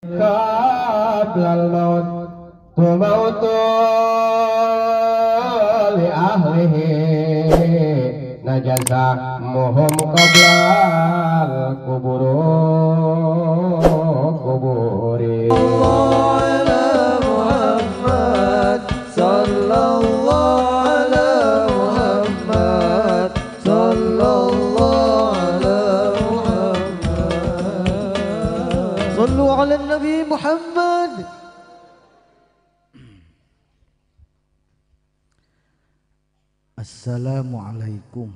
qablal maut tumautu li ahlihi najasa muhum qablal kuburi على النبي محمد. Assalamualaikum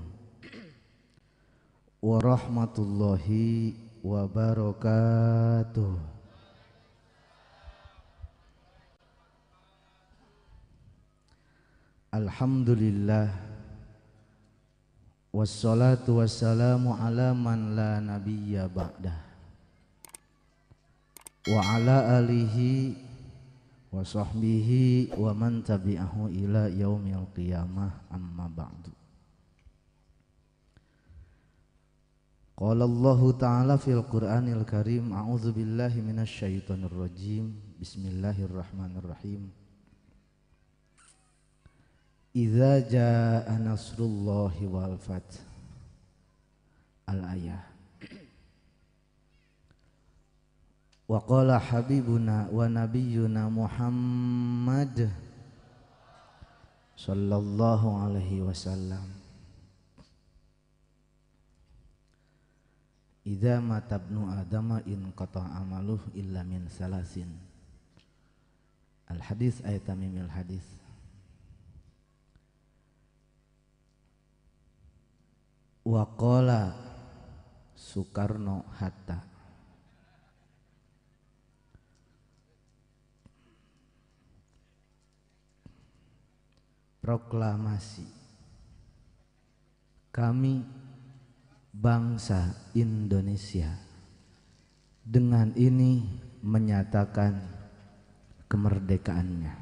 warahmatullahi wabarakatuh. Alhamdulillah wassalatu wassalamu ala man la nabiyya ba'dah wa ala alihi wa sahbihi wa man tabi'ahu ila yaumil qiyamah, amma ba'du. Qala Allah ta'ala fil Qur'anil Karim, a'udzu billahi minasy syaithanir rajim. Bismillahirrahmanirrahim. Idza jaa nasrullahi wal fath. Al-ayah. Wa qala habibuna wa nabiyyuna Muhammad sallallahu alaihi wasallam, idza mata ibnu adama in qata amaluh illa min salasin. Al hadis ayat tamimil hadis. Wa qala Soekarno Hatta, proklamasi kami bangsa Indonesia dengan ini menyatakan kemerdekaannya,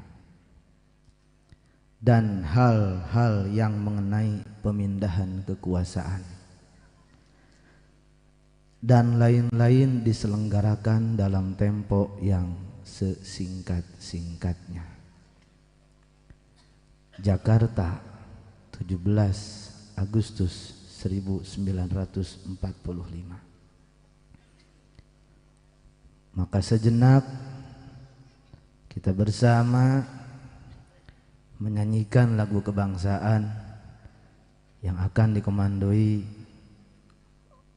dan hal-hal yang mengenai pemindahan kekuasaan dan lain-lain diselenggarakan dalam tempo yang sesingkat-singkatnya. Jakarta, 17 Agustus 1945. Maka sejenak kita bersama menyanyikan lagu kebangsaan yang akan dikomandoi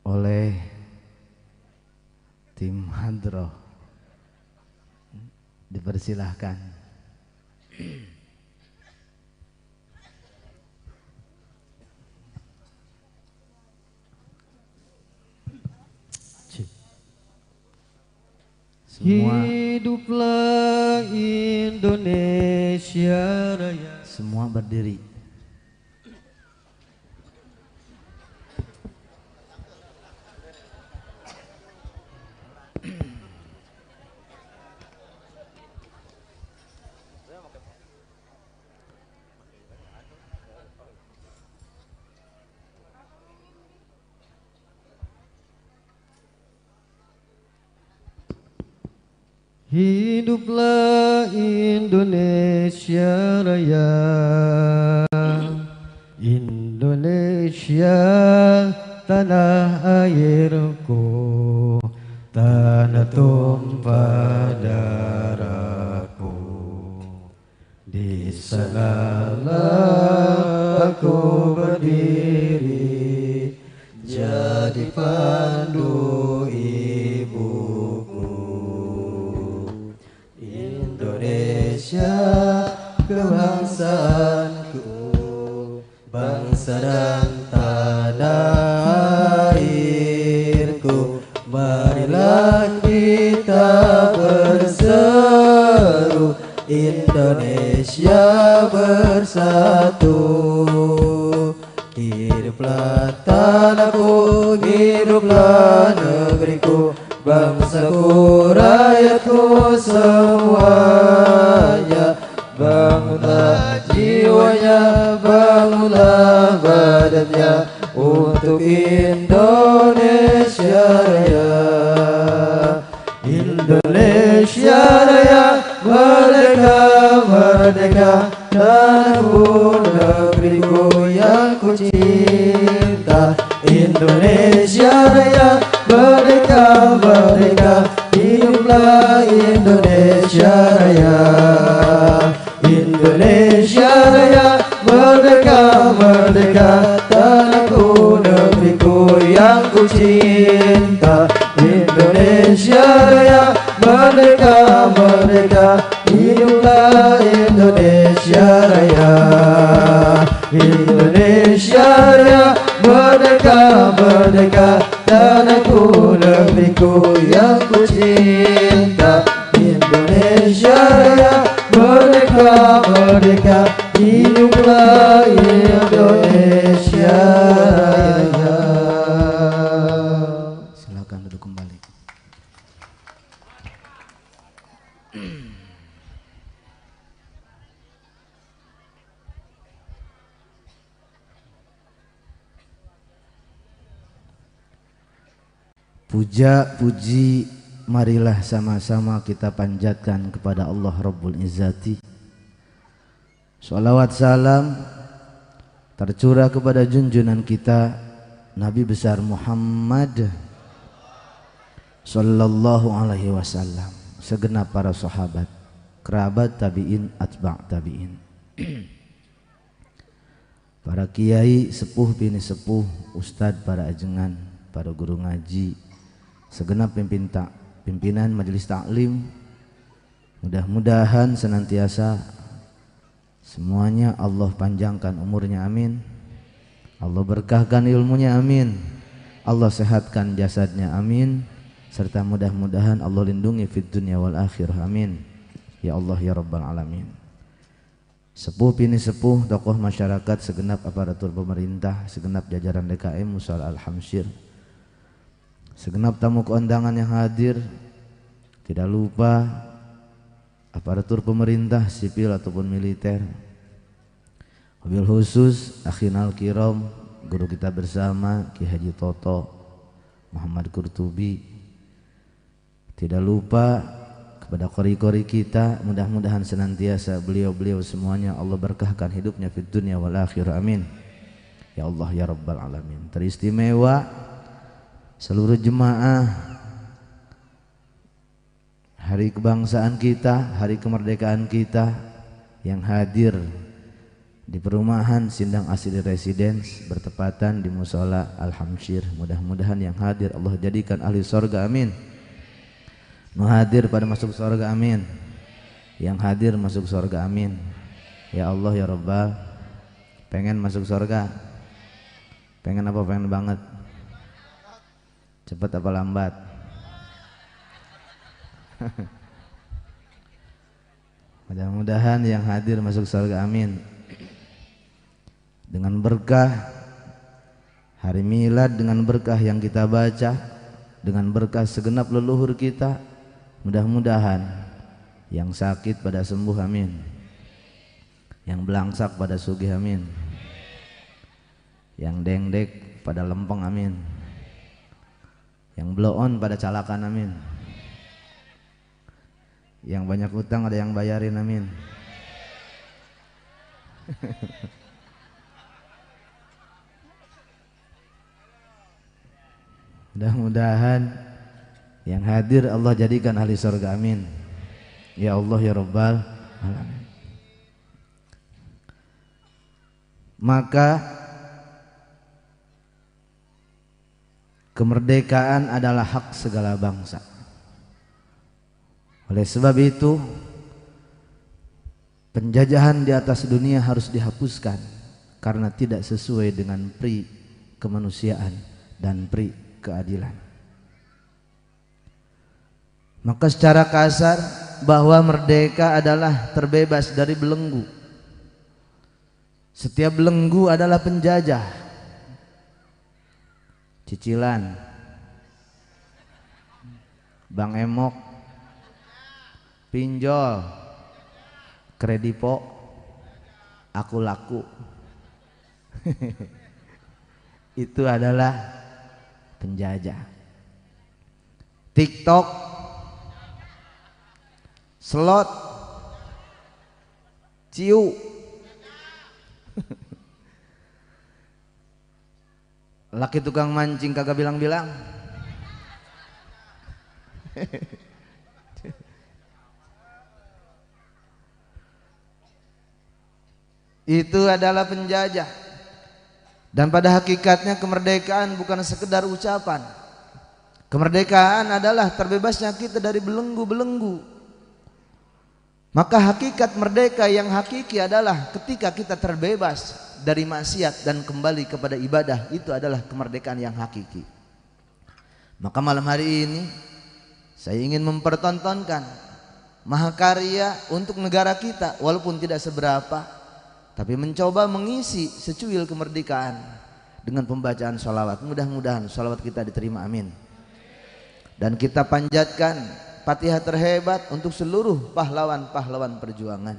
oleh tim hadroh. Dipersilahkan. Semua, hiduplah Indonesia Raya. Semua berdiri. Hiduplah Indonesia Raya, Indonesia tanah airku, tanah tumpah darahku. Di sanalah aku berdiri, jadi pandu Indonesia, kebangsaanku, bangsa dan tanah airku. Marilah kita berseru, Indonesia bersatu. Hiduplah tanahku, hiduplah negeriku, bangsaku, rakyatku semuanya. Bangunlah jiwanya, bangunlah badannya untuk Indonesia Raya. Indonesia Indonesia Raya, merdeka, merdeka, tanahku negeriku yang ku cinta. Indonesia Raya, merdeka, merdeka, hiduplah Indonesia Raya. Indonesia Raya, merdeka, merdeka, tanahku negeriku yang ku cinta. Indonesia Raya, merdeka, merdeka, hiduplah Indonesia Raya. Indonesia Raya, merdeka, merdeka, tanahku negeriku yang ku cinta. Indonesia Raya, merdeka, merdeka, hiduplah Indonesia Raya. Silakan duduk kembali. Puja puji marilah sama-sama kita panjatkan kepada Allah Rabbul Izzati. Sholawat salam tercurah kepada junjungan kita Nabi besar Muhammad sallallahu alaihi wasallam, segenap para sahabat, kerabat tabi'in, atba' tabi'in, para kiai, sepuh bini sepuh, ustadz, para ajengan, para guru ngaji, segenap pimpinan majelis taklim. Mudah-mudahan senantiasa semuanya Allah panjangkan umurnya, amin. Allah berkahkan ilmunya, amin. Allah sehatkan jasadnya, amin. Serta mudah-mudahan Allah lindungi fid dunya wal akhirah, amin. Ya Allah ya Rabbal alamin. Sepuh bini sepuh, tokoh masyarakat, segenap aparatur pemerintah, segenap jajaran DKM Musal Al-Hamsyir, segenap tamu keundangan yang hadir, tidak lupa aparatur pemerintah sipil ataupun militer, wabil khusus akhinal kiram, guru kita bersama Ki Haji Toto Muhammad Qurtubi, tidak lupa kepada kori-kori kita, mudah-mudahan senantiasa beliau-beliau semuanya Allah berkahkan hidupnya fid dunya wal akhirah, amin. Ya Allah ya Rabbal alamin. Teristimewa seluruh jemaah hari kebangsaan kita, hari kemerdekaan kita yang hadir di perumahan Sindang Asri Residence bertepatan di Musola Al-Hamsyir. Mudah-mudahan yang hadir Allah jadikan ahli sorga, amin. Hadir pada masuk sorga, amin. Yang hadir masuk sorga, amin. Ya Allah ya Rabbal. Pengen masuk sorga? Pengen apa? Pengen banget? Cepat apa lambat? Mudah-mudahan yang hadir masuk surga, amin. Dengan berkah hari milad, dengan berkah yang kita baca, dengan berkah segenap leluhur kita, mudah-mudahan yang sakit pada sembuh, amin. Yang belangsak pada sugih, amin. Yang dengdek pada lempeng, amin. Yang blow-on pada calakan, amin. Yang banyak utang ada yang bayarin, amin. Mudah-mudahan yang hadir Allah jadikan ahli surga, amin. Ya Allah ya Rabbal alamin. Maka kemerdekaan adalah hak segala bangsa. Oleh sebab itu penjajahan di atas dunia harus dihapuskan karena tidak sesuai dengan pri kemanusiaan dan pri keadilan. Maka secara kasar bahwa merdeka adalah terbebas dari belenggu. Setiap belenggu adalah penjajah, cicilan, Bang Emok, pinjol, kredipo, aku laku. Itu adalah penjajah. TikTok, slot, ciu, laki tukang mancing kagak bilang-bilang. Itu adalah penjajah. Dan pada hakikatnya kemerdekaan bukan sekedar ucapan. Kemerdekaan adalah terbebasnya kita dari belenggu-belenggu. Maka hakikat merdeka yang hakiki adalah ketika kita terbebas dari maksiat dan kembali kepada ibadah. Itu adalah kemerdekaan yang hakiki. Maka malam hari ini saya ingin mempertontonkan mahakarya untuk negara kita, walaupun tidak seberapa, tapi mencoba mengisi secuil kemerdekaan dengan pembacaan sholawat. Mudah-mudahan sholawat kita diterima, amin. Dan kita panjatkan Fatihah terhebat untuk seluruh pahlawan-pahlawan perjuangan.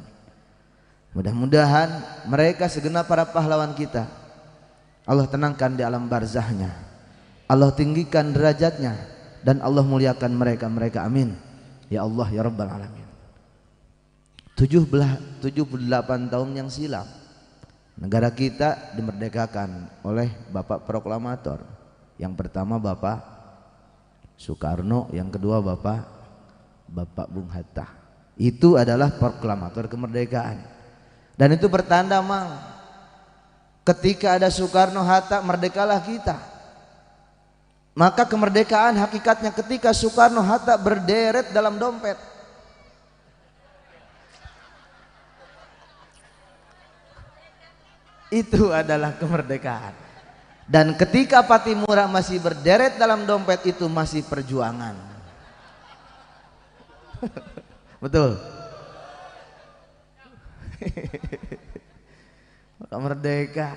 Mudah-mudahan mereka segenap para pahlawan kita Allah tenangkan di alam barzahnya, Allah tinggikan derajatnya, dan Allah muliakan mereka, amin. Ya Allah ya Rabbal Alamin. 78 tahun yang silam negara kita dimerdekakan oleh Bapak Proklamator. Yang pertama Bapak Soekarno, yang kedua Bapak Bung Hatta. Itu adalah proklamator kemerdekaan. Dan itu bertanda mang, ketika ada Soekarno Hatta merdekalah kita. Maka kemerdekaan hakikatnya ketika Soekarno Hatta berderet dalam dompet. Itu adalah kemerdekaan. Dan ketika Patimura masih berderet dalam dompet, itu masih perjuangan. Betul. Maka merdeka.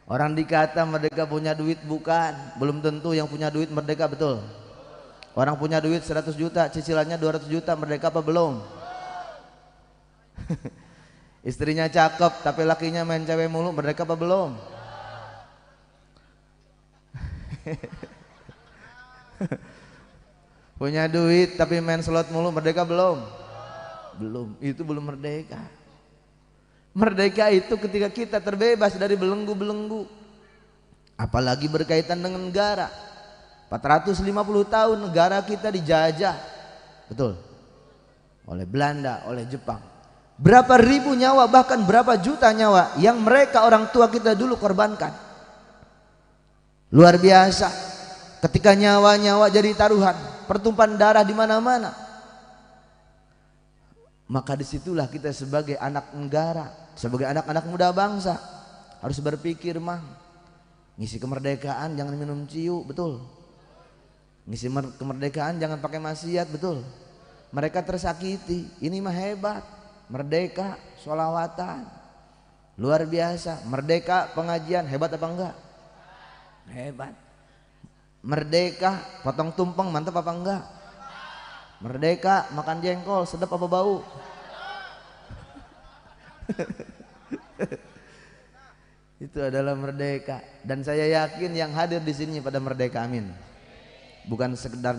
Orang dikata merdeka punya duit, bukan. Belum tentu yang punya duit merdeka, betul. Orang punya duit 100 juta, cicilannya 200 juta, merdeka apa belum? Istrinya cakep tapi lakinya main cewek mulu, merdeka apa belum? Punya duit tapi main slot mulu, merdeka belum? Belum, itu belum merdeka. Merdeka itu ketika kita terbebas dari belenggu-belenggu. Apalagi berkaitan dengan negara. 450 tahun negara kita dijajah, betul, oleh Belanda, oleh Jepang. Berapa ribu nyawa, bahkan berapa juta nyawa yang mereka orang tua kita dulu korbankan. Luar biasa. Ketika nyawa-nyawa jadi taruhan, pertumpahan darah di mana-mana. Maka disitulah kita sebagai anak negara, sebagai anak-anak muda bangsa harus berpikir, mang, ngisi kemerdekaan jangan minum ciu, betul. Ngisi kemerdekaan jangan pakai maksiat, betul. Mereka tersakiti, ini mah hebat. Merdeka sholawatan, luar biasa. Merdeka pengajian, hebat apa enggak? Hebat. Merdeka potong tumpeng, mantap apa enggak? Merdeka makan jengkol, sedap apa bau? Itu adalah merdeka. Dan saya yakin yang hadir di sini pada merdeka, amin. Bukan sekedar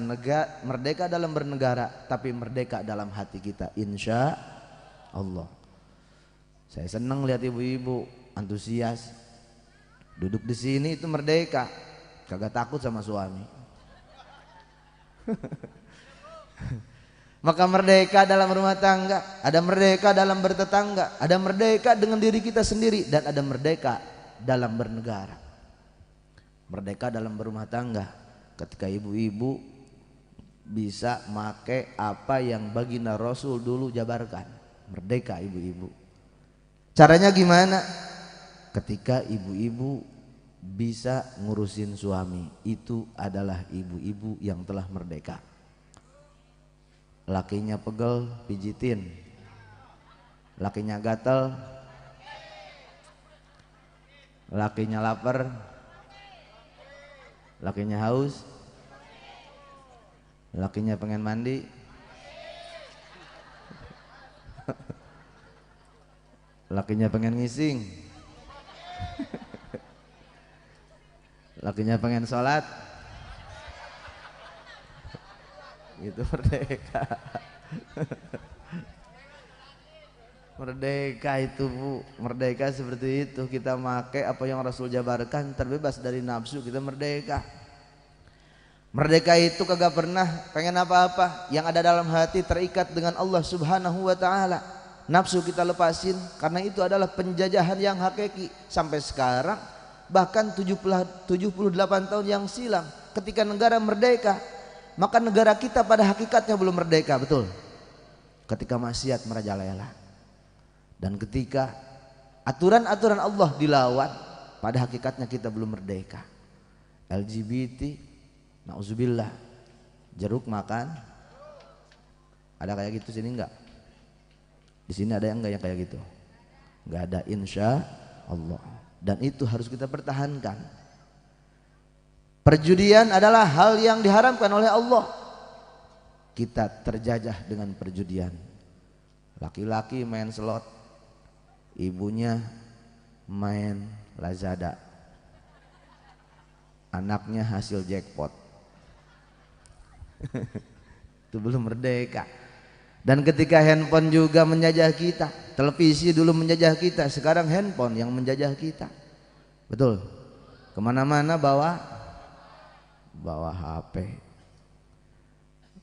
merdeka dalam bernegara, tapi merdeka dalam hati kita, insya Allah. Saya senang lihat ibu-ibu antusias duduk di sini, itu merdeka, kagak takut sama suami. Maka merdeka dalam rumah tangga, ada merdeka dalam bertetangga, ada merdeka dengan diri kita sendiri, dan ada merdeka dalam bernegara. Merdeka dalam berumah tangga, ketika ibu-ibu bisa make apa yang baginda Rasul dulu jabarkan. Merdeka ibu-ibu. Caranya gimana? Ketika ibu-ibu bisa ngurusin suami, itu adalah ibu-ibu yang telah merdeka. Lakinya pegel, pijitin. Lakinya gatel, lakinya lapar, lakinya haus, lakinya pengen mandi, lakinya pengen ngising, lakinya pengen sholat. Itu merdeka. Merdeka itu Bu, merdeka seperti itu. Kita pakai apa yang Rasul jabarkan, terbebas dari nafsu, kita merdeka. Merdeka itu kagak pernah pengen apa-apa, yang ada dalam hati terikat dengan Allah Subhanahu wa ta'ala. Nafsu kita lepasin, karena itu adalah penjajahan yang hakiki. Sampai sekarang bahkan 78 tahun yang silam ketika negara merdeka, maka negara kita pada hakikatnya belum merdeka, betul. Ketika maksiat merajalela dan ketika aturan-aturan Allah dilawan, pada hakikatnya kita belum merdeka. LGBT, nauzubillah, jeruk makan, ada kayak gitu sini enggak? Di sini ada yang enggak yang kayak gitu? Enggak ada, insya Allah. Dan itu harus kita pertahankan. Perjudian adalah hal yang diharamkan oleh Allah. Kita terjajah dengan perjudian. Laki-laki main slot, ibunya main Lazada, anaknya hasil jackpot. Itu belum merdeka. Dan ketika handphone juga menjajah kita, televisi dulu menjajah kita, sekarang handphone yang menjajah kita. Betul. Kemana-mana bawa HP,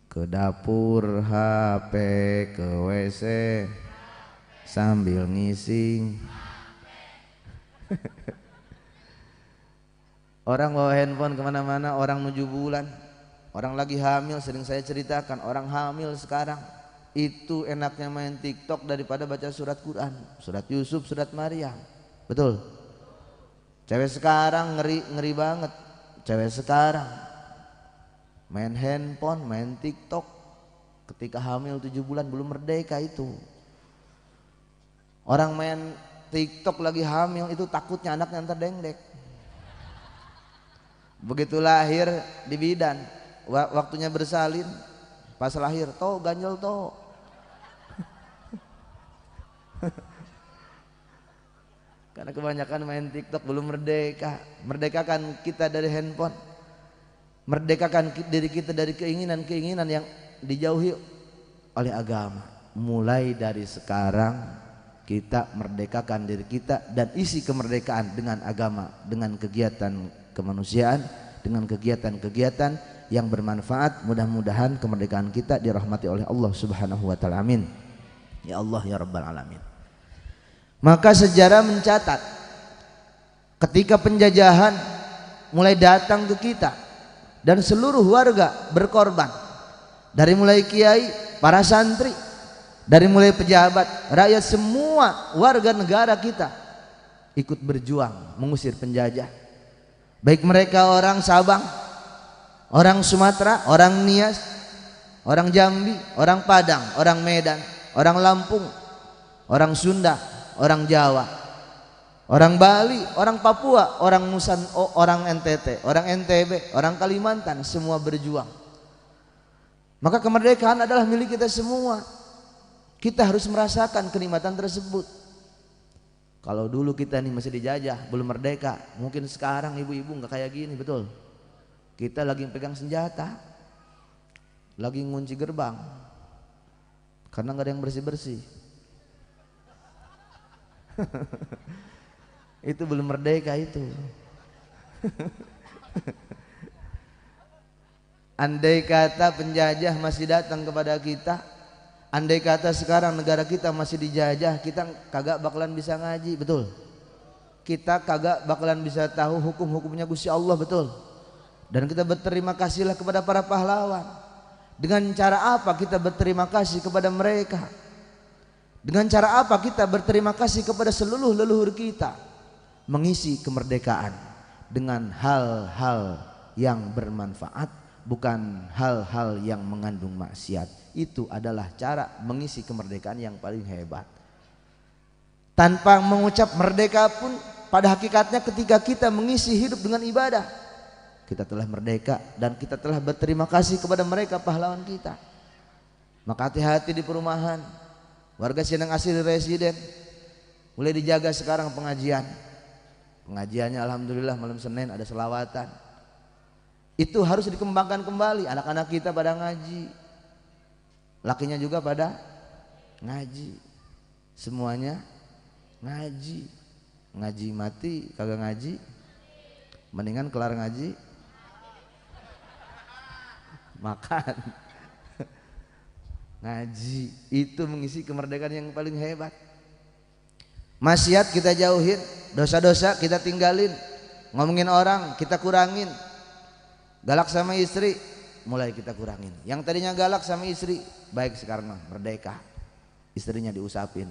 ke dapur HP, ke WC sambil ngising. Orang bawa handphone kemana-mana, orang 7 bulan, orang lagi hamil, sering saya ceritakan, orang hamil sekarang itu enaknya main TikTok daripada baca surat Quran, surat Yusuf, surat Maryam. Betul. Cewek sekarang ngeri banget. Cewek sekarang main handphone, main TikTok ketika hamil 7 bulan, belum merdeka itu. Orang main TikTok lagi hamil itu takutnya anaknya ntar dengdek. Begitu lahir di bidan, waktunya bersalin, pas lahir toh ganjel toh. Karena kebanyakan main TikTok, belum merdeka. Merdekakan kita dari handphone, merdekakan diri kita dari keinginan-keinginan yang dijauhi oleh agama. Mulai dari sekarang kita merdekakan diri kita dan isi kemerdekaan dengan agama, dengan kegiatan kemanusiaan, dengan kegiatan-kegiatan yang bermanfaat. Mudah-mudahan kemerdekaan kita dirahmati oleh Allah Subhanahu wa ta'ala. Amin. Ya Allah ya Rabbal alamin. Maka sejarah mencatat ketika penjajahan mulai datang ke kita dan seluruh warga berkorban, dari mulai kiai, para santri, dari mulai pejabat, rakyat, semua warga negara kita ikut berjuang mengusir penjajah. Baik mereka orang Sabang, orang Sumatera, orang Nias, orang Jambi, orang Padang, orang Medan, orang Lampung, orang Sunda, orang Jawa, orang Bali, orang Papua, orang orang NTT, orang NTB, orang Kalimantan, semua berjuang. Maka kemerdekaan adalah milik kita semua. Kita harus merasakan kenikmatan tersebut. Kalau dulu kita nih masih dijajah, belum merdeka, mungkin sekarang ibu-ibu nggak kayak gini, betul. Kita lagi pegang senjata, lagi ngunci gerbang, karena nggak ada yang bersih-bersih. Itu belum merdeka itu. Andai kata penjajah masih datang kepada kita, andai kata sekarang negara kita masih dijajah, kita kagak bakalan bisa ngaji, betul. Kita kagak bakalan bisa tahu hukum-hukumnya Gusti Allah, betul. Dan kita berterima kasihlah kepada para pahlawan. Dengan cara apa kita berterima kasih kepada mereka? Dengan cara apa kita berterima kasih kepada seluruh leluhur kita? Mengisi kemerdekaan dengan hal-hal yang bermanfaat, bukan hal-hal yang mengandung maksiat. Itu adalah cara mengisi kemerdekaan yang paling hebat. Tanpa mengucap merdeka pun, pada hakikatnya ketika kita mengisi hidup dengan ibadah, kita telah merdeka dan kita telah berterima kasih kepada mereka, pahlawan kita. Maka hati-hati di perumahan, warga Sindang Asri residen, mulai dijaga sekarang pengajian. Pengajiannya alhamdulillah malam Senin ada selawatan. Itu harus dikembangkan kembali. Anak-anak kita pada ngaji, lakinya juga pada ngaji. Semuanya ngaji. Ngaji mati kagak ngaji. Mendingan kelar ngaji makan. Ngaji itu mengisi kemerdekaan yang paling hebat. Maksiat kita jauhin, dosa-dosa kita tinggalin, ngomongin orang kita kurangin, galak sama istri mulai kita kurangin. Yang tadinya galak sama istri, baik sekarang merdeka. Istrinya diusapin,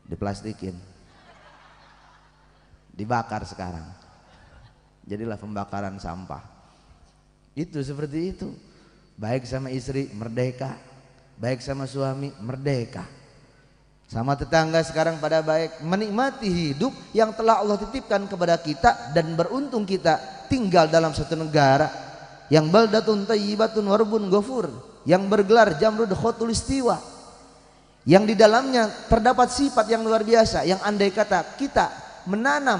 diplastikin, dibakar sekarang. Jadilah pembakaran sampah. Itu seperti itu. Baik sama istri merdeka, baik sama suami merdeka, sama tetangga sekarang pada baik, menikmati hidup yang telah Allah titipkan kepada kita. Dan beruntung kita tinggal dalam satu negara yang baldatun thayyibatun warbun ghafur, yang bergelar Jamrud Khotul Istiwa, yang di dalamnya terdapat sifat yang luar biasa, yang andai kata kita menanam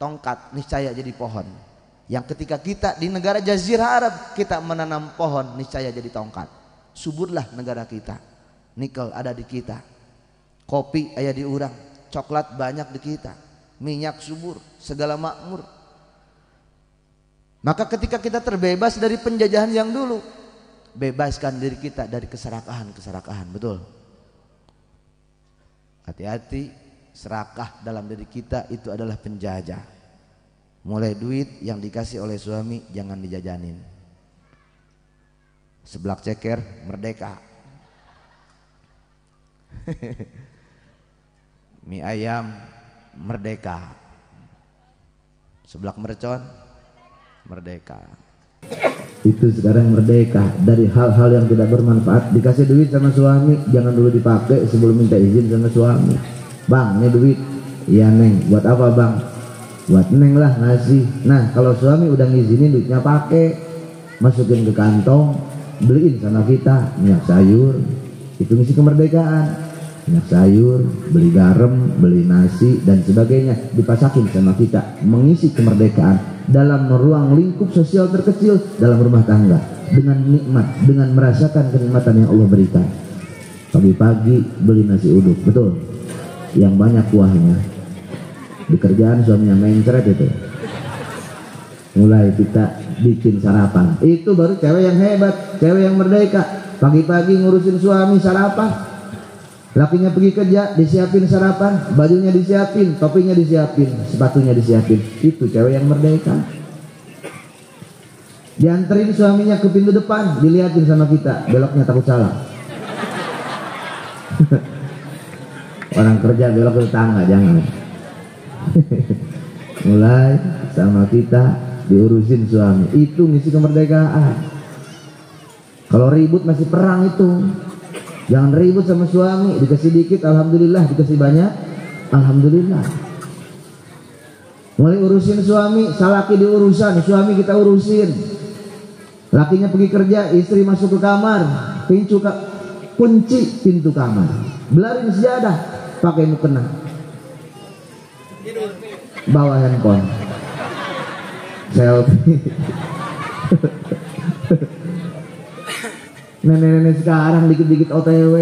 tongkat niscaya jadi pohon. Yang ketika kita di negara Jazirah Arab kita menanam pohon niscaya jadi tongkat. Suburlah negara kita, nikel ada di kita, kopi ada di urang, coklat banyak di kita, minyak subur, segala makmur. Maka ketika kita terbebas dari penjajahan yang dulu, bebaskan diri kita dari keserakahan, betul. Hati-hati, serakah dalam diri kita itu adalah penjajah. Mulai duit yang dikasih oleh suami jangan dijajanin. Seblak ceker merdeka. Mie ayam merdeka. Seblak mercon merdeka. Itu sekarang merdeka dari hal-hal yang tidak bermanfaat. Dikasih duit sama suami jangan dulu dipakai sebelum minta izin sama suami. Bang, ini duit. Iya neng, buat apa bang? Buat neng lah ngasih. Nah kalau suami udah ngizinin duitnya pakai, masukin ke kantong, beliin sama kita minyak sayur. Itu misi kemerdekaan. Minyak sayur, beli garam, beli nasi dan sebagainya, dipasakin sama kita, mengisi kemerdekaan dalam ruang lingkup sosial terkecil dalam rumah tangga, dengan nikmat, dengan merasakan kenikmatan yang Allah berikan. Pagi-pagi beli nasi uduk, betul, yang banyak kuahnya. Di kerjaan suaminya mencret itu, mulai kita bikin sarapan. Itu baru cewek yang hebat, cewek yang merdeka. Pagi-pagi ngurusin suami sarapan, lakinya pergi kerja disiapin sarapan, bajunya disiapin, topinya disiapin, sepatunya disiapin. Itu cewek yang merdeka. Dianterin suaminya ke pintu depan, dilihatin sama kita, beloknya takut salah. Orang kerja belok ke tetangga jangan. Mulai sama kita diurusin suami. Itu misi kemerdekaan. Kalau ribut masih perang itu. Jangan ribut sama suami. Dikasih dikit alhamdulillah, dikasih banyak alhamdulillah. Mulai urusin suami, salaki diurusan, suami kita urusin. Lakinya pergi kerja, istri masuk ke kamar, kunci pintu kamar, belarin sejadah, pakai mukena, bawa handphone, selfie. Nenek-nenek sekarang dikit-dikit OTW.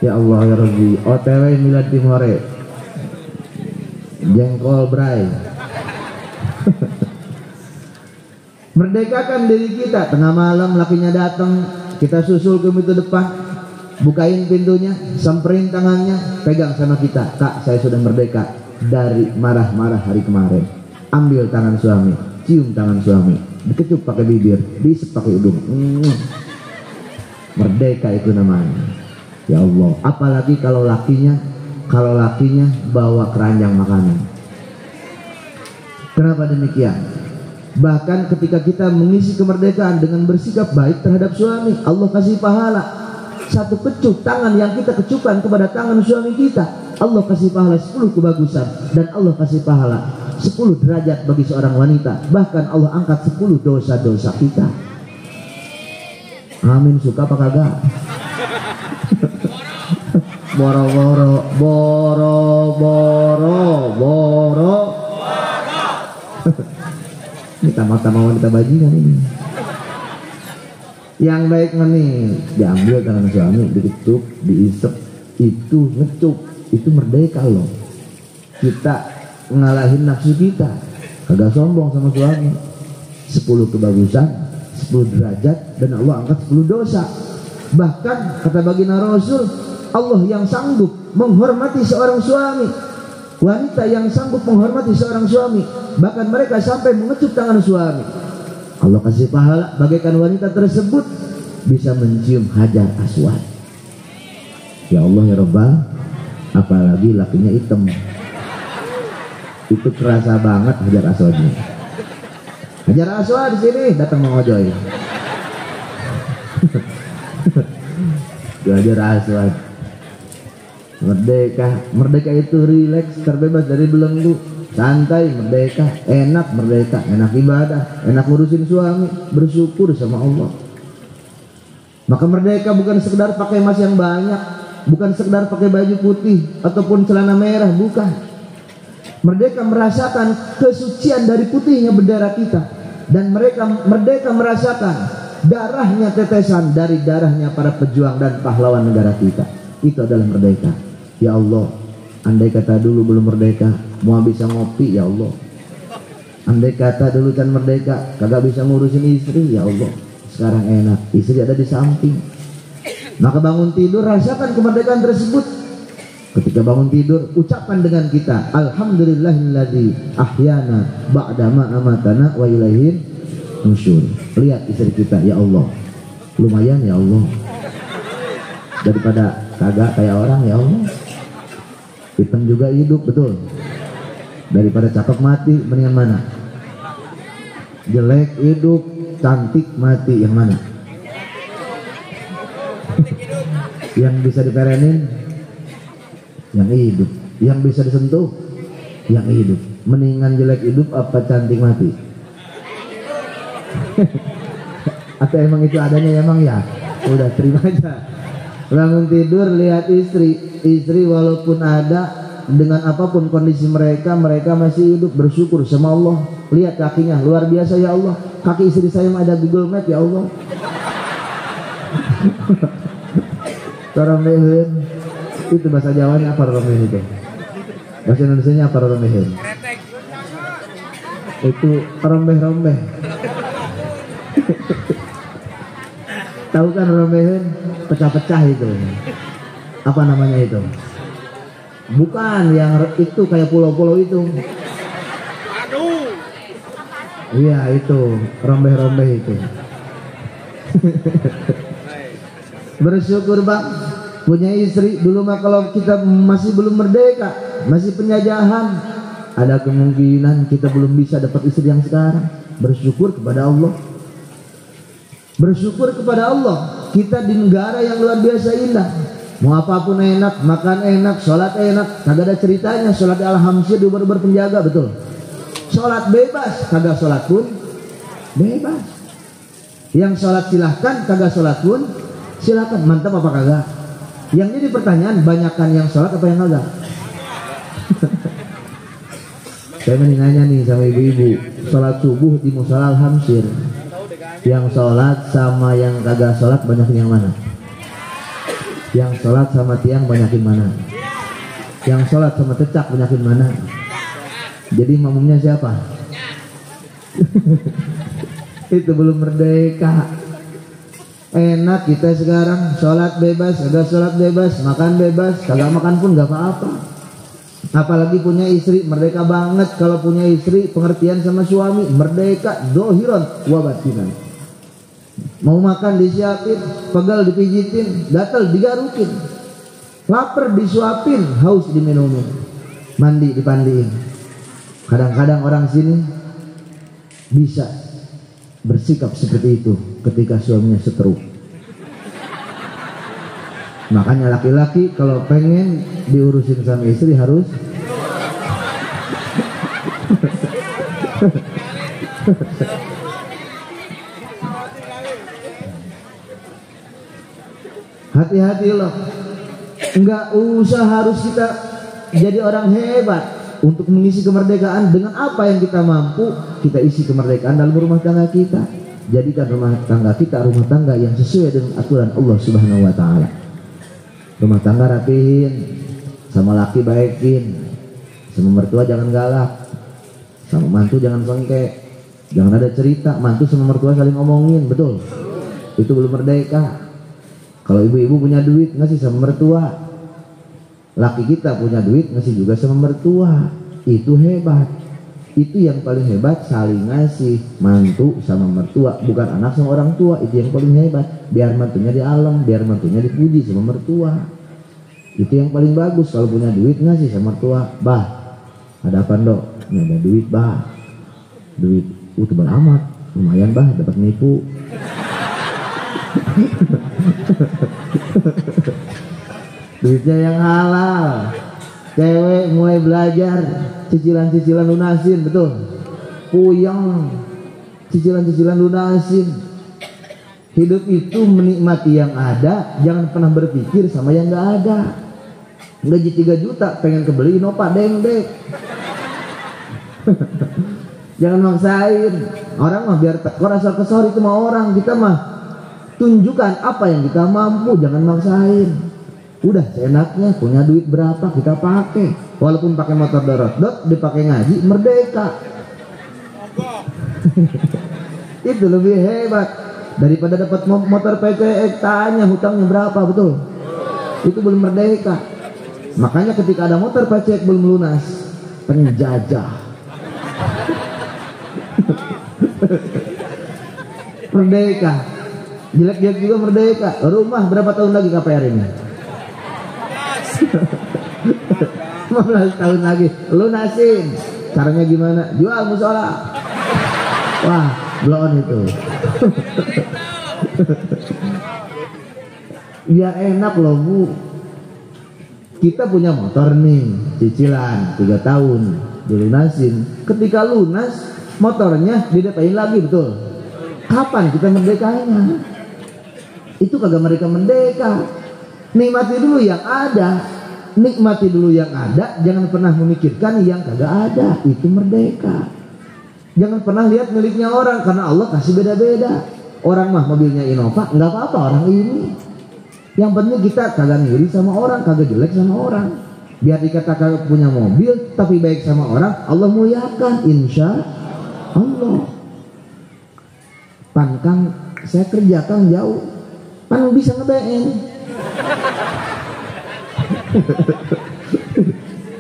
Ya Allah ya Rabbi, OTW Milad Timore, jengkol bray. Merdekakan diri kita. Tengah malam lakinya datang, kita susul ke pintu depan, bukain pintunya, samperin tangannya, pegang sama kita. Kak, saya sudah merdeka dari marah-marah hari kemarin. Ambil tangan suami, cium tangan suami, dikecup pakai bibir, diisep pakai hidung. Merdeka itu namanya. Ya Allah, apalagi kalau lakinya bawa keranjang makanan. Kenapa demikian? Bahkan ketika kita mengisi kemerdekaan dengan bersikap baik terhadap suami, Allah kasih pahala. Satu kecup tangan yang kita kecupkan kepada tangan suami kita, Allah kasih pahala 10 kebagusan. Dan Allah kasih pahala 10 derajat bagi seorang wanita. Bahkan Allah angkat 10 dosa-dosa kita. Amin. Suka apa kagak? Boro-boro, boro-boro. Ini tamat-tamat wanita bajingan ini. Yang baik nih diambil tangan suami, dikecup, diisep, itu ngecup, itu merdeka loh. Kita ngalahin nafsu kita, kagak sombong sama suami. 10 kebagusan, 10 derajat, dan Allah angkat 10 dosa. Bahkan kata baginda Rasul, Allah yang sanggup menghormati seorang suami, wanita yang sanggup menghormati seorang suami, bahkan mereka sampai mengecup tangan suami, Allah kasih pahala bagaikan wanita tersebut bisa mencium hajar aswad. Ya Allah ya Rabbal, apalagi lakinya hitam, itu kerasa banget hajar aswadnya. Hajar aswad di sini datang mengojoy. Hajar aswad. Merdeka itu rileks, terbebas dari belenggu, santai, merdeka, enak ibadah, enak ngurusin suami, bersyukur sama Allah. Maka merdeka bukan sekedar pakai emas yang banyak, bukan sekedar pakai baju putih ataupun celana merah, bukan. Merdeka merasakan kesucian dari putihnya bendera kita, dan merdeka merasakan darahnya tetesan dari darahnya para pejuang dan pahlawan negara kita. Itu adalah merdeka. Ya Allah, andai kata dulu belum merdeka, mau bisa ngopi, ya Allah. Andai kata dulu kan merdeka, kagak bisa ngurusin istri, ya Allah. Sekarang enak, istri ada di samping. Maka bangun tidur, rasakan kemerdekaan tersebut. Ketika bangun tidur, ucapkan dengan kita, Alhamdulillahilladzi ahyana ba'dama amatana wa ilaihin nusyur. Lihat istri kita, ya Allah, lumayan ya Allah, daripada kagak kayak orang, ya Allah. Hitam juga hidup, betul. Daripada cakep mati, mendingan mana? Jelek hidup, cantik mati, yang mana? Yang bisa diperenin, yang hidup. Yang bisa disentuh, yang hidup. Mendingan jelek hidup apa cantik mati? Atau emang itu adanya, emang ya? Udah terima aja. Bangun tidur, lihat istri walaupun ada, dengan apapun kondisi mereka masih hidup, bersyukur sama Allah. Lihat kakinya, luar biasa ya Allah. Kaki istri saya ada Google Map, ya Allah. Romehin, itu bahasa Jawanya apa romehin itu? Bahasa Indonesianya apa romehin? Itu rombeh. Tahu kan romehin? Pecah-pecah itu. Apa namanya itu? Bukan yang itu kayak pulau-pulau itu. Aduh. Iya itu, rombeh-rombeh itu. Bersyukur Bang, punya istri. Dulu mah kalau kita masih belum merdeka, masih penjajahan, ada kemungkinan kita belum bisa dapat istri yang sekarang. Bersyukur kepada Allah. Bersyukur kepada Allah. Kita di negara yang luar biasa indah. Mau apapun enak, makan enak, sholat enak, kagak ada ceritanya. Sholat alhamdulillah di ubar penjaga, betul. Sholat bebas, kagak sholat pun bebas. Yang sholat silahkan, kagak sholat pun silahkan. Mantap apa kagak? Yang jadi pertanyaan, banyakan yang sholat apa yang kagak? Saya nanya nih sama ibu-ibu, sholat subuh di musala alhamdulillah, yang sholat sama yang kagak sholat banyakin yang mana? Yang sholat sama tiang banyakin mana? Yang sholat sama cecak banyakin mana? Jadi makmumnya siapa? Itu belum merdeka. Enak kita sekarang, sholat bebas, kagak sholat bebas, makan bebas, kagak makan pun gak apa-apa. Apalagi punya istri, merdeka banget. Kalau punya istri, pengertian sama suami, merdeka, dohiron, wabatinan. Mau makan disiapin, pegal dipijitin, gatel digarukin, lapar disuapin, haus diminumin, mandi dipandiin. Kadang-kadang orang sini bisa bersikap seperti itu ketika suaminya setruk. Makanya laki-laki kalau pengen diurusin sama istri harus hati-hati loh. Enggak usah harus kita jadi orang hebat untuk mengisi kemerdekaan. Dengan apa yang kita mampu, kita isi kemerdekaan dalam rumah tangga kita. jadikan rumah tangga kita rumah tangga yang sesuai dengan aturan Allah Subhanahu wa taala. Rumah tangga rapihin, sama laki baikin, sama mertua jangan galak, sama mantu jangan bengkek, jangan ada cerita mantu sama mertua saling ngomongin, betul? Itu belum merdeka. Kalau ibu-ibu punya duit ngasih sama mertua, laki kita punya duit ngasih juga sama mertua, itu hebat. Itu yang paling hebat, saling ngasih mantu sama mertua, bukan anak sama orang tua. Itu yang paling hebat, biar mantunya di alam, biar mantunya dipuji sama mertua. Itu yang paling bagus. Kalau punya duit ngasih sama mertua, bah ada apa dok? Ini ada duit bah, duit tebal amat, lumayan bah, dapat nipu. Duitnya yang halal. Cewek mulai belajar cicilan-cicilan lunasin, betul? Puyeng, cicilan-cicilan lunasin. Hidup itu menikmati yang ada, jangan pernah berpikir sama yang nggak ada. Gaji 3 juta pengen kebeli Innova dendek. Jangan maksain. Orang mah biar asal kesor itu mah orang, kita mah tunjukkan apa yang kita mampu, jangan maksain. Udah seenaknya, punya duit berapa kita pakai. Walaupun pakai motor dorot-dot, dipakai ngaji, merdeka. Itu lebih hebat daripada dapat motor PCX, tanya hutangnya berapa, betul? Itu belum merdeka. Makanya ketika ada motor PCX belum lunas, penjajah. Merdeka. Jelek-jelek juga merdeka. Rumah berapa tahun lagi KPR ini? 15 tahun lagi lunasin. Caranya gimana? Jual musola. Wah, blon itu. Biar enak loh Bu. Kita punya motor nih, cicilan 3 tahun dilunasin. Ketika lunas, motornya didepain lagi, betul? Kapan kita merdekanya? Itu kagak mereka merdeka. Nikmati dulu yang ada, nikmati dulu yang ada, jangan pernah memikirkan yang kagak ada. Itu merdeka. Jangan pernah lihat miliknya orang, karena Allah kasih beda-beda. Orang mah mobilnya Innova, nggak apa-apa orang ini. Yang penting kita kagak ngiri sama orang, kagak jelek sama orang. Biar dikata kagak punya mobil, tapi baik sama orang, Allah muliakan, insya Allah. Pan Kang, saya kerja Kang jauh, pan bisa nge-BM.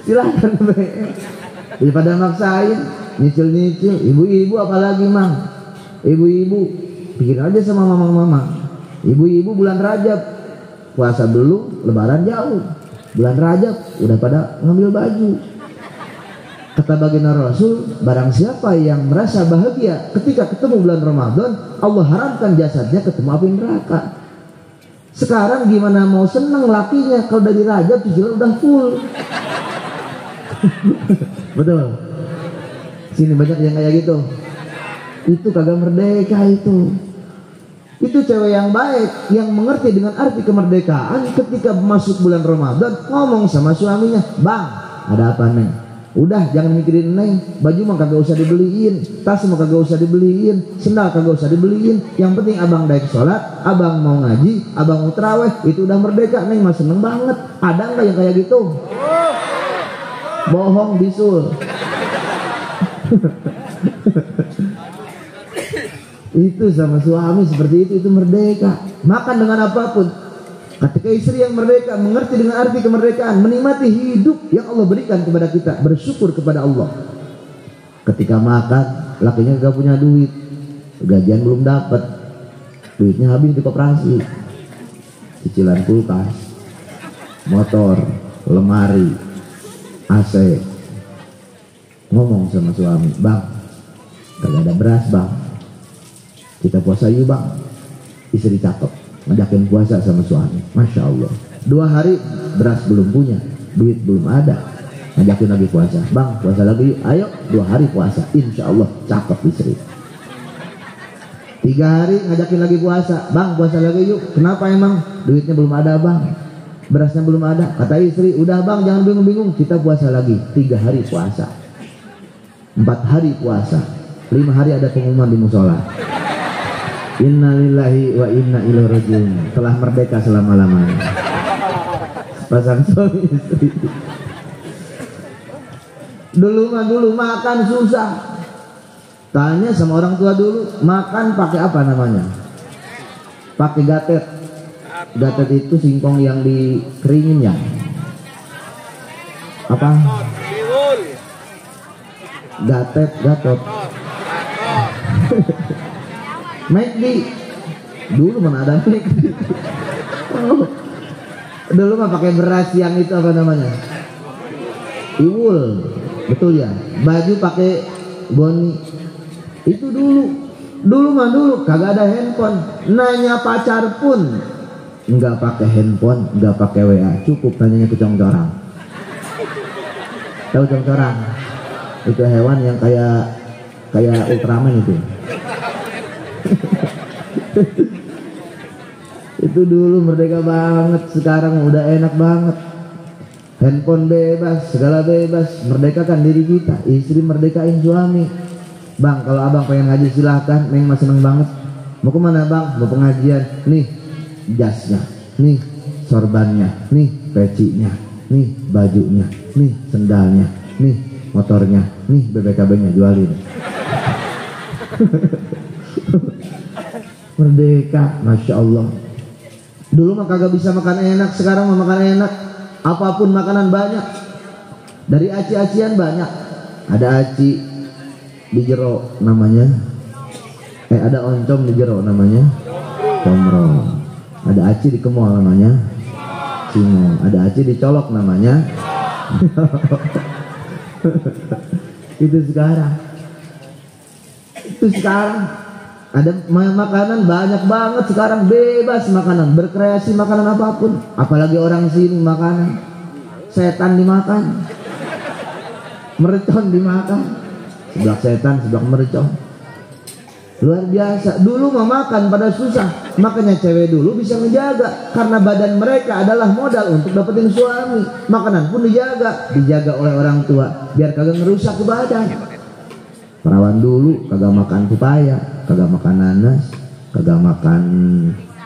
Silahkan BM. Daripada maksain, nyicil-nyicil. Ibu-ibu apalagi mang, ibu-ibu pikir aja sama mama-mama. Ibu-ibu bulan Rajab puasa dulu, lebaran jauh. Bulan Rajab udah pada ngambil baju. Kata baginda Rasul, barang siapa yang merasa bahagia ketika ketemu bulan Ramadan, Allah haramkan jasadnya ketemu api neraka. Sekarang gimana mau seneng lakinya kalau dari Rajab cicilan udah full. Betul. Sini banyak yang kayak gitu. Itu kagak merdeka itu. Itu cewek yang baik, yang mengerti dengan arti kemerdekaan. Ketika masuk bulan Ramadan, ngomong sama suaminya, "Bang, ada apa Neng? Udah jangan mikirin Neng, baju mah kagak usah dibeliin, tas mah kagak usah dibeliin, sendal kagak usah dibeliin. Yang penting abang daik sholat, abang mau ngaji, abang mau terawih, itu udah merdeka." Neng mah seneng banget. Ada nggak yang kayak gitu? Bohong bisul. Itu sama suami seperti itu merdeka. Makan dengan apapun. Ketika istri yang merdeka mengerti dengan arti kemerdekaan, menikmati hidup yang Allah berikan kepada kita, bersyukur kepada Allah. Ketika makan, lakinya gak punya duit, gajian belum dapat, duitnya habis di koperasi, cicilan kulkas, motor, lemari, AC. Ngomong sama suami, "Bang, kagak ada beras Bang, kita puasa yuk Bang." Istri cakep, ngajakin puasa sama suami. Masya Allah, 2 hari beras belum punya, duit belum ada, ngajakin lagi puasa. "Bang, puasa lagi yuk." Ayo, 2 hari puasa, insya Allah cakep istri. 3 hari ngajakin lagi puasa. "Bang, puasa lagi yuk." "Kenapa emang?" "Duitnya belum ada Bang, berasnya belum ada." Kata istri, "Udah Bang, jangan bingung-bingung, kita puasa lagi." 3 hari puasa, 4 hari puasa, 5 hari ada pengumuman di musola. Innalillahi wa inna ilaihi rajiun. Telah merdeka selama-lamanya. Pasang suami istri. Dulu makan susah. Tanya sama orang tua dulu, makan pakai apa namanya? Pakai gatet. Gatet itu singkong yang dikeringin ya. Apa? Gatot. McD. Dulu mana ada McD. Oh. Dulu mah pakai beras yang itu apa namanya? Iwul. Betul ya. Baju pakai boni. Itu dulu kagak ada handphone. Nanya pacar pun nggak pakai handphone, nggak pakai WA, cukup tanyanya ke congcorang. Tahu congcorang? Itu hewan yang kayak Ultraman itu. Itu dulu merdeka banget. Sekarang udah enak banget. Handphone bebas, segala bebas. Merdekakan diri kita. Istri merdekain suami. Bang, kalau abang pengen ngaji silahkan. Neng masih seneng banget. Mau kemana bang? Mau pengajian. Nih jasnya, nih sorbannya, nih pecinya, nih bajunya, nih sendalnya, nih motornya, nih BBKB-nya jualin. Merdeka, masya Allah. Dulu mah kagak bisa makan enak, sekarang mah makan enak. Apapun makanan banyak. Dari aci-acian banyak. Ada aci di jero namanya. Ada oncom di jero namanya. Comro. Ada aci di kemol namanya. Cimo. Ada aci dicolok namanya. Itu sekarang. Ada makanan banyak banget sekarang, bebas makanan, berkreasi makanan apapun. Apalagi orang sini makanan setan dimakan, mercon dimakan, seblak setan, seblak mercon. Luar biasa. Dulu mah makan pada susah, makanya cewek dulu bisa menjaga karena badan mereka adalah modal untuk dapetin suami. Makanan pun dijaga oleh orang tua biar kagak ngerusak ke badan. Perawan dulu kagak makan pepaya, kagak makan nanas, kagak makan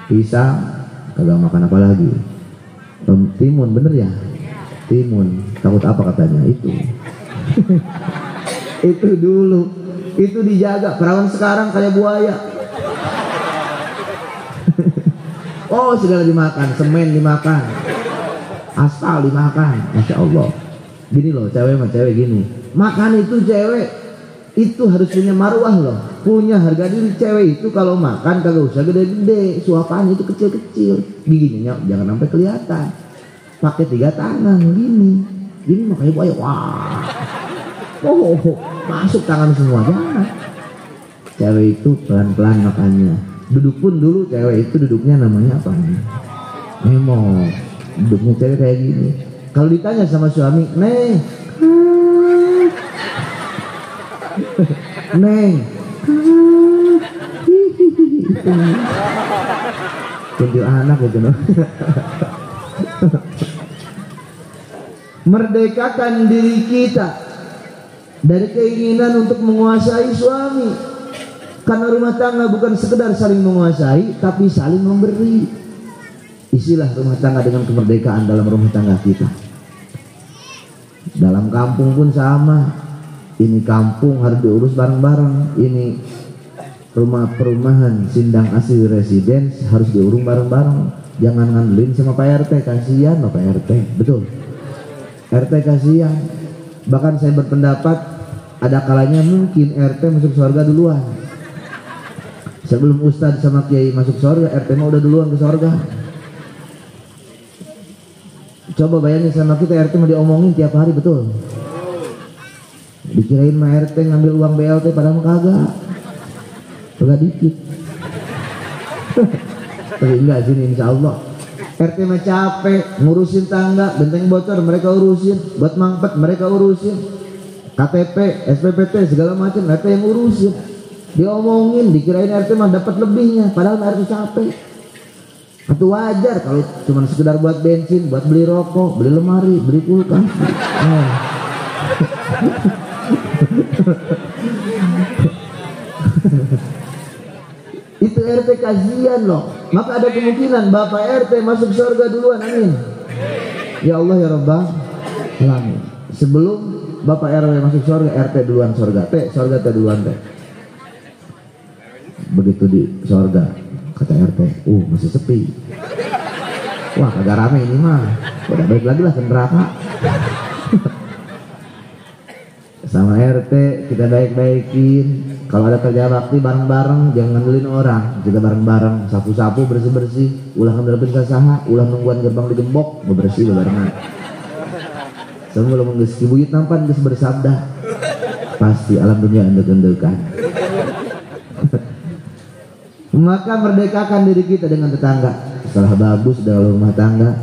pisang, kagak makan apa lagi? Timun, bener ya? Timun. Takut apa katanya? Itu. Itu dulu. Itu dijaga. Perawan sekarang kayak buaya. Oh, segala dimakan, semen dimakan, aspal dimakan. Masya Allah. Gini loh, cewek sama cewek gini. Makan itu cewek itu harus punya marwah loh, punya harga diri. Cewek itu kalau makan kagak usah gede-gede, suapannya itu kecil-kecil, giginya jangan sampai kelihatan, pakai 3 tangan gini makanya buaya. Wah, masuk tangan semua, jangan. Cewek itu pelan-pelan makannya. Duduk pun dulu cewek itu duduknya namanya apa nih? Memo. Duduknya cewek kayak gini. Kalau ditanya sama suami, Neng, kuntil anak gitu loh. Merdekakan diri kita dari keinginan untuk menguasai suami, karena rumah tangga bukan sekedar saling menguasai tapi saling memberi. Isilah rumah tangga dengan kemerdekaan dalam rumah tangga kita. Dalam kampung pun sama. Ini kampung harus diurus bareng-bareng. Ini rumah perumahan Sindang Asri Residence harus diurus bareng-bareng. Jangan ngandelin sama Pak RT, kasihan loh Pak RT. Betul, RT kasihan. Bahkan saya berpendapat ada kalanya mungkin RT masuk surga duluan. Sebelum Ustadz sama Kiai masuk surga, RT mah udah duluan ke surga. Coba bayangin sama kita, RT mah diomongin tiap hari, betul. Dikirain mah RT ngambil uang BLT padahal mah kagak dikit. Tapi enggak, sini insya Allah RT mah capek ngurusin tangga, benteng bocor mereka urusin, buat mangpet mereka urusin, KTP, SPPT segala macam RT yang urusin. Diomongin, dikirain RT mah dapat lebihnya, padahal RT capek. Itu wajar kalau cuma sekedar buat bensin, buat beli rokok, beli lemari, beli kulkas. Itu RT kasihan loh. Maka ada kemungkinan Bapak RT masuk surga duluan, amin. Ya Allah ya Rabbal Alamin. Sebelum Bapak RW masuk surga, RT duluan surga. Surga duluan teh. Begitu di surga, kata RT, masih sepi. Wah, kagak rame ini mah. Udah balik lagi lah ke neraka. Sama RT kita baik-baikin. Kalau ada kerja bakti bareng-bareng, jangan ngandelin orang. Kita bareng-bareng, sapu-sapu, bersih-bersih. Ulah ngambil saha, ulah nungguan gerbang digembok, bebersih barengan. Semua lo geus kibuyut nampan geus bersabda. Pasti alam dunia endek-endekan. Maka merdekakan diri kita dengan tetangga. Setelah bagus dalam rumah tangga,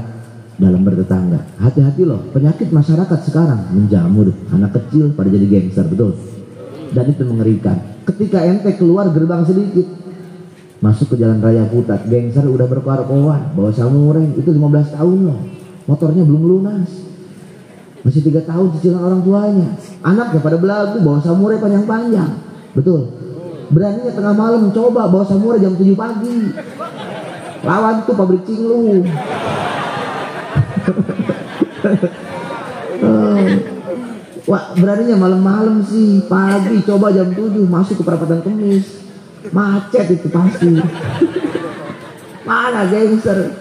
dalam bertetangga. Hati-hati loh, penyakit masyarakat sekarang menjamur. Anak kecil pada jadi gangster, betul. Dan itu mengerikan. Ketika ente keluar gerbang sedikit, masuk ke jalan raya Putat, gangster udah berkoar-koar bawa samurai. Itu 15 tahun loh, motornya belum lunas, masih 3 tahun cicilan orang tuanya. Anaknya pada belagu bawa samurai panjang-panjang, betul. Beraninya tengah malam coba bawa samurai jam 7 pagi. Lawan tuh pabrik cinglu. Wah, beraninya malam-malam sih, pagi coba jam 7 masuk ke perapatan Kemis. Macet itu pasti. Mana gangster?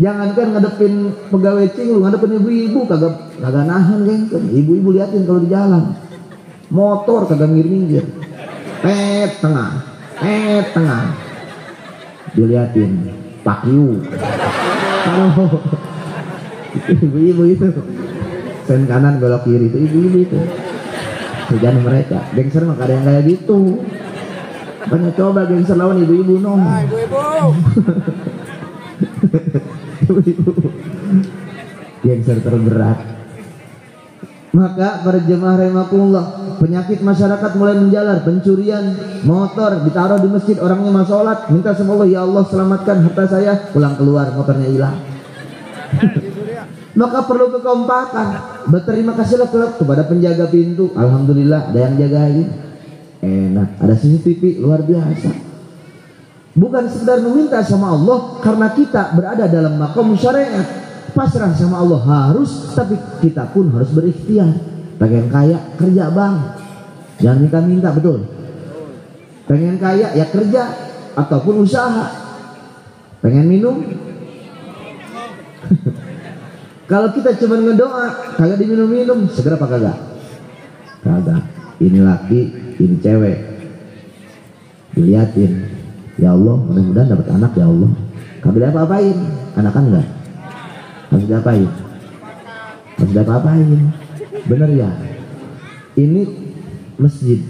Jangankan ngadepin pegawai cinglu, ngadepin ibu-ibu kagak nahan gangster. Ibu-ibu liatin kalau di jalan. Motor kagak minggir. Tengah. Diliatin, Pak Yu. Ibu-ibu itu. Sen kanan belok kiri itu ibu-ibu itu. Kerjaan mereka. Gangster mah ada yang kayak gitu. Banyak coba gangster lawan ibu-ibu nong. Ibu-ibu. Gangster terberat. Maka para jemaah rahimakumullah, penyakit masyarakat mulai menjalar, pencurian motor ditaruh di masjid, orangnya mau sholat, minta sama Allah, ya Allah selamatkan harta saya, pulang keluar motornya hilang. Maka perlu kekompakan. Berterima kasihlah kepada penjaga pintu. Alhamdulillah ada yang jagain. Enak, ada CCTV luar biasa. Bukan sekedar meminta sama Allah, karena kita berada dalam maqam syariat. Pasrah sama Allah harus, tapi kita pun harus berikhtiar. Pengen kaya, kerja bang, jangan minta-minta, betul. Pengen kaya, ya kerja ataupun usaha. Pengen minum, kalau kita cuma ngedoa, kagak diminum-minum, segera apa kagak? Kagak. Ini laki, ini cewek, diliatin. Ya Allah, mudah-mudahan dapat anak ya Allah. Kagak apa-apain, anak kan enggak. Harus diapain? Harus diapa-apain. Bener ya? Ini masjid,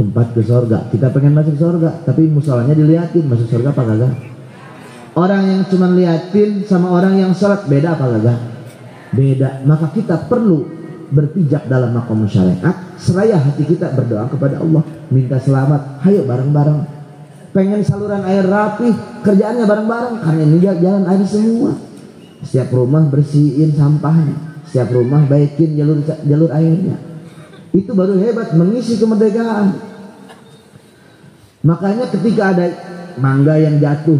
tempat ke surga. Kita pengen masuk surga, tapi musolanya diliatin, masuk surga apa kagak? Orang yang cuma liatin sama orang yang sholat beda apa kagak? Beda. Maka kita perlu berpijak dalam maqam syariat, seraya hati kita berdoa kepada Allah, minta selamat. Hayo bareng-bareng. Pengen saluran air rapih, kerjaannya bareng-bareng, karena ini jalan air semua. Setiap rumah bersihin sampahnya, setiap rumah baikin jalur airnya. Itu baru hebat, mengisi kemerdekaan. Makanya ketika ada mangga yang jatuh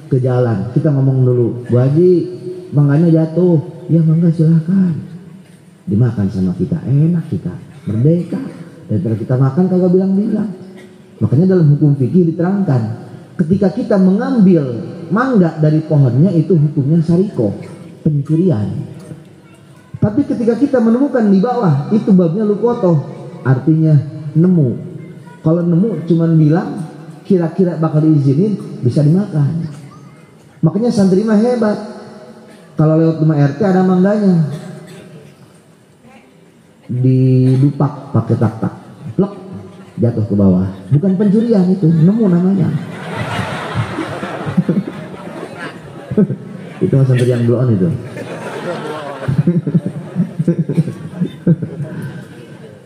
ke jalan, kita ngomong dulu, Bu Haji, mangganya jatuh. Ya mangga silahkan, dimakan sama kita, enak kita, merdeka. Daripada kita makan kagak bilang-bilang. Makanya dalam hukum fikih diterangkan, ketika kita mengambil mangga dari pohonnya itu hukumnya sariko, pencurian. Tapi ketika kita menemukan di bawah, itu babnya lukotoh, artinya nemu. Kalau nemu cuman bilang kira-kira bakal diizinin, bisa dimakan. Makanya santri mah hebat. Kalau lewat rumah RT ada mangganya, didupak pakai tak-tak, plek, jatuh ke bawah. Bukan pencurian itu, nemu namanya. Itu santri yang blow on itu.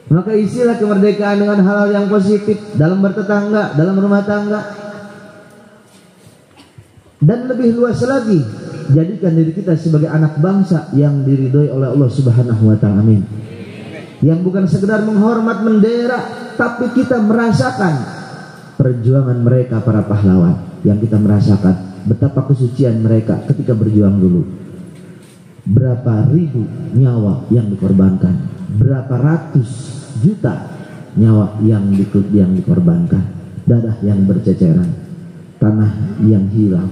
Maka isilah kemerdekaan dengan hal-hal yang positif dalam bertetangga, dalam rumah tangga. Dan lebih luas lagi, jadikan diri kita sebagai anak bangsa yang diridhoi oleh Allah Subhanahu wa taala. Amin. Yang bukan sekedar menghormat bendera, tapi kita merasakan perjuangan mereka para pahlawan yang kita merasakan betapa kesucian mereka ketika berjuang dulu. Berapa ribu nyawa yang dikorbankan, berapa ratus juta nyawa yang dikorbankan, darah yang berceceran, tanah yang hilang,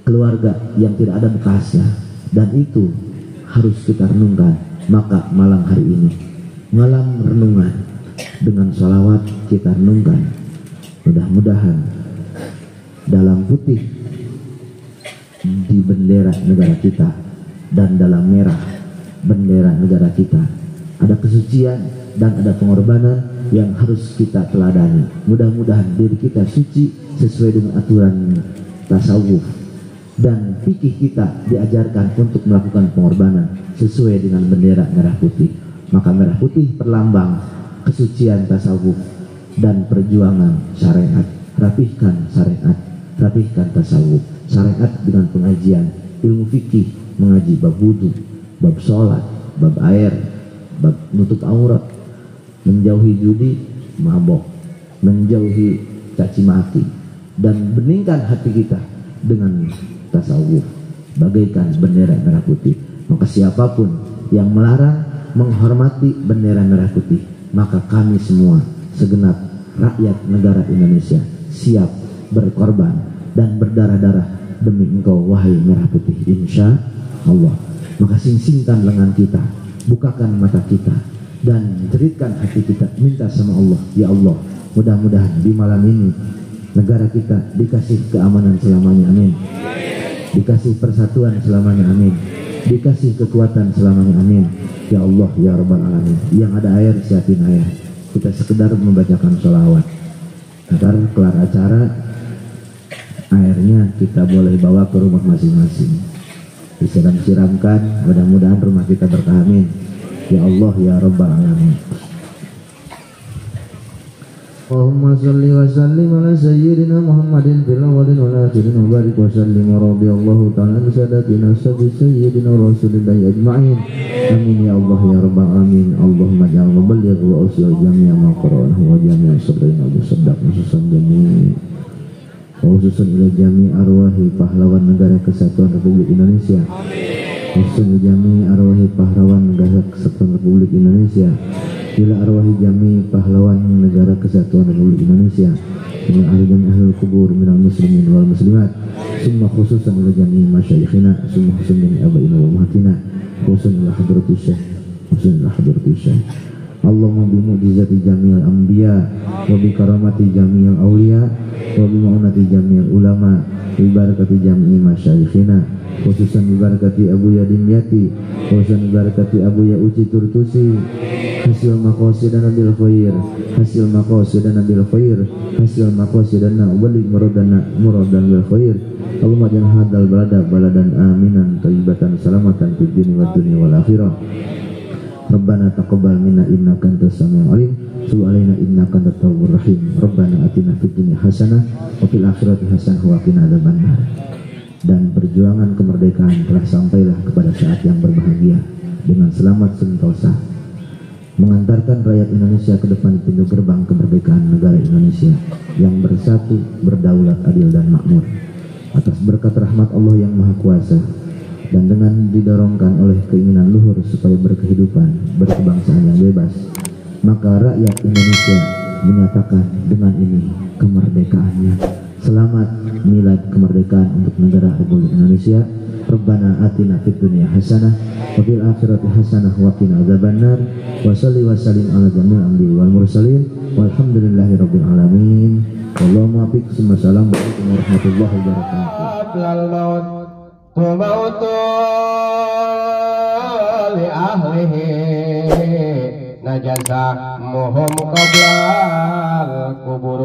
keluarga yang tidak ada bekasnya, dan itu harus kita renungkan. Maka malam hari ini, malam renungan, dengan sholawat kita renungkan. Mudah-mudahan dalam putih di bendera negara kita dan dalam merah bendera negara kita ada kesucian dan ada pengorbanan yang harus kita teladani. Mudah-mudahan diri kita suci sesuai dengan aturan tasawuf, dan fikih kita diajarkan untuk melakukan pengorbanan sesuai dengan bendera merah putih. Maka merah putih perlambang kesucian tasawuf dan perjuangan syariat. Rapihkan syariat, rapihkan tasawuf. Syariat dengan pengajian ilmu fikih, mengaji bab wudu, bab sholat, bab air, bab nutup aurat, menjauhi judi, mabok, menjauhi caci maki, dan beningkan hati kita dengan tasawuf bagaikan bendera merah putih. Maka siapapun yang melarang menghormati bendera merah putih, maka kami semua segenap rakyat negara Indonesia siap berkorban dan berdarah-darah demi engkau wahai merah putih, insya Allah. Maka sing-singkan lengan kita, bukakan mata kita, dan jeritkan hati kita, minta sama Allah, ya Allah, mudah-mudahan di malam ini negara kita dikasih keamanan selamanya, amin. Dikasih persatuan selamanya, amin. Dikasih kekuatan selamanya, amin. Ya Allah, ya Rabbal Alamin. Yang ada air, siapin air. Kita sekedar membacakan sholawat. Ntar kelar acara, airnya kita boleh bawa ke rumah masing-masing, disiram-siramkan, mudah-mudahan rumah kita berkah, amin. Ya Allah, ya Rabbal Alamin. Allahumma salli wa sallim ala sayyidina Muhammadin fil awwalin wal akhirin wa barik wa sallim wa radiyallahu ta'ala an sadatina sayyidina rasulillahi ajma'in. Amin ya Allah ya Rabbal Alamin. Allahumma ja'al muballigh wa usil jami'a ma qara'nahu wa jami'a sabrina wa saddaq khususan jami' khususan ila jami' arwahi pahlawan negara kesatuan Republik Indonesia, khususan jami' arwahi pahlawan negara kesatuan Republik Indonesia, ila arwahi jami' pahlawan negara kesatuan Republik Indonesia, ila ahli jami' ahlul kubur minal muslimin wal muslimat, summa khususan ila jami' masyayikhina, summa khususan jami' abaina wa ummatina, khususan ila hadrati syekh, khususan ila hadrati syekh. Allahumma bi mu'jizati jami'al anbiya wa bi karamati jami'al awliya wa bi ma'unati jami'al ulama bi barakati jami'i masyayikhina, khususan bi barakati Abu Yadim Yati, khususan bi barakati Abu Ya Uci Turtusi, hasil maqasidana bil khair, hasil maqasidana bil khair, hasil maqasidana wali muradana muradan bil khair. Allahumma ja'al hadzal balada baladan aminan thayyibatan salamatan fid dunya wad dunya wal akhirah. Rabbana taqabbal minna innaka antas samiul alim, tub alaina innaka antat tawwabur rahim. Rabbana atina fid dunya hasanah wa fil akhirati hasanah wa qina adzabannar. Dan perjuangan kemerdekaan telah sampailah kepada saat yang berbahagia dengan selamat sentosa, mengantarkan rakyat Indonesia ke depan pintu gerbang kemerdekaan negara Indonesia yang bersatu, berdaulat, adil dan makmur atas berkat rahmat Allah yang Maha Kuasa, dan dengan didorongkan oleh keinginan luhur supaya berkehidupan berkebangsaan yang bebas, maka rakyat Indonesia menyatakan dengan ini kemerdekaannya. Selamat milad kemerdekaan untuk negara Republik Indonesia. Rabbana atina fid dunya hasanah wa fil akhirati hasanah wa qina adzabannar. Wa salli wa sallim ala jami'il anbiya'i wal mursalin walhamdulillahi rabbil alamin. Wallahu muwaffiq. Wassalamualaikum warahmatullahi wabarakatuh. وموت لأهله نجس مهم قبل القبور